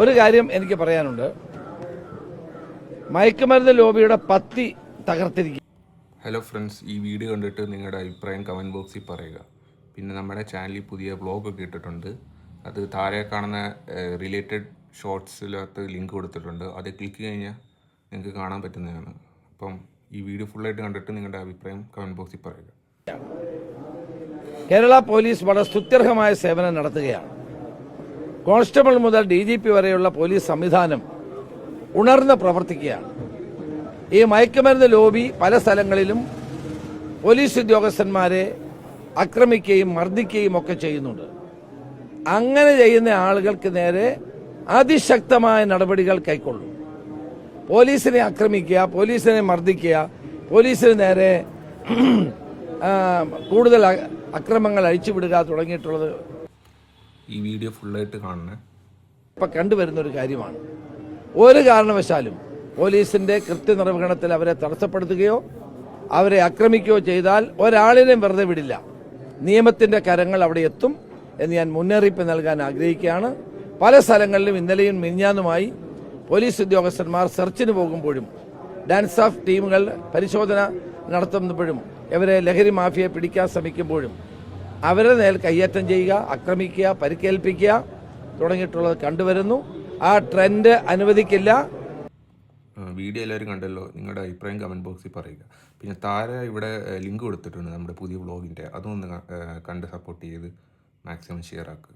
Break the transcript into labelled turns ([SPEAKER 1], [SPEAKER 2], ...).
[SPEAKER 1] ഒരു കാര്യം എനിക്ക് പറയാനുണ്ട്. മയക്കുമരുന്ന് ലോബിയുടെ പത്തി തകർത്തിരിക്കും.
[SPEAKER 2] ഹലോ ഫ്രണ്ട്സ്, ഈ വീഡിയോ കണ്ടിട്ട് നിങ്ങളുടെ അഭിപ്രായം കമൻറ്റ് ബോക്സിൽ പറയുക. പിന്നെ നമ്മുടെ ചാനലിൽ പുതിയ വ്ളോഗൊക്കെ ഇട്ടിട്ടുണ്ട്. അത് താഴെ കാണുന്ന റിലേറ്റഡ് ഷോർട്സിനകത്ത് ലിങ്ക് കൊടുത്തിട്ടുണ്ട്. അത് ക്ലിക്ക് കഴിഞ്ഞാൽ നിങ്ങൾക്ക് കാണാൻ പറ്റുന്നതാണ്. അപ്പം ഈ വീഡിയോ ഫുള്ളായിട്ട് കണ്ടിട്ട് നിങ്ങളുടെ അഭിപ്രായം കമൻറ്റ് ബോക്സിൽ പറയുക.
[SPEAKER 1] കേരള പോലീസ് വളരെ സ്തുത്യർഹമായ സേവനം നടത്തുകയാണ്. കോൺസ്റ്റബിൾ മുതൽ DGP വരെയുള്ള പോലീസ് സംവിധാനം ഉണർന്ന് പ്രവർത്തിക്കുകയാണ്. ഈ മയക്കുമരുന്ന് ലോബി പല സ്ഥലങ്ങളിലും പോലീസ് ഉദ്യോഗസ്ഥന്മാരെ ആക്രമിക്കുകയും മർദ്ദിക്കുകയും ഒക്കെ ചെയ്യുന്നുണ്ട്. അങ്ങനെ ചെയ്യുന്ന ആളുകൾക്ക് നേരെ അതിശക്തമായ നടപടികൾ കൈക്കൊള്ളും. പോലീസിനെ ആക്രമിക്കുക, പോലീസിനെ മർദ്ദിക്കുക, പോലീസിന് നേരെ കൂടുതൽ അക്രമങ്ങൾ അഴിച്ചുവിടുക തുടങ്ങിയിട്ടുള്ളത്
[SPEAKER 2] ഈ വീഡിയോ ഫുള്ളായിട്ട് കാണണേ.
[SPEAKER 1] ഇപ്പം കണ്ടുവരുന്ന ഒരു കാര്യമാണ്. ഒരു കാരണവശാലും പോലീസിന്റെ കൃത്യനിർവഹണത്തിൽ അവരെ തടസ്സപ്പെടുത്തുകയോ അവരെ ആക്രമിക്കുകയോ ചെയ്താൽ ഒരാളിനെയും വെറുതെ വിടില്ല. നിയമത്തിന്റെ കരങ്ങൾ അവിടെ എത്തും എന്ന് ഞാൻ മുന്നറിയിപ്പ് നൽകാൻ ആഗ്രഹിക്കുകയാണ്. പല സ്ഥലങ്ങളിലും ഇന്നലെയും മിനിഞ്ഞാന്നുമായി പോലീസ് ഉദ്യോഗസ്ഥന്മാർ സെർച്ചിന് പോകുമ്പോഴും ഡാൻസ് ഓഫ് ടീമുകൾ പരിശോധന നടത്തുമ്പോഴും ഇവരെ ലഹരി മാഫിയയെ പിടിക്കാൻ ശ്രമിക്കുമ്പോഴും അവരെ നേൽ കയ്യേറ്റം ചെയ്യുക, ആക്രമിക്കുക, പരിക്കേൽപ്പിക്കുക തുടങ്ങിയിട്ടുള്ളത് കണ്ടുവരുന്നു. ആ ട്രെൻഡ് അനുവദിക്കില്ല.
[SPEAKER 2] വീഡിയോ എല്ലാവരും കണ്ടല്ലോ. നിങ്ങളുടെ അഭിപ്രായം കമൻറ്റ് ബോക്സിൽ പറയുക. പിന്നെ താഴെ ഇവിടെ ലിങ്ക് കൊടുത്തിട്ടുണ്ട് നമ്മുടെ പുതിയ വ്ളോഗിൻ്റെ. അതൊന്ന് കണ്ട് സപ്പോർട്ട് ചെയ്ത് മാക്സിമം ഷെയർ ആക്കുക.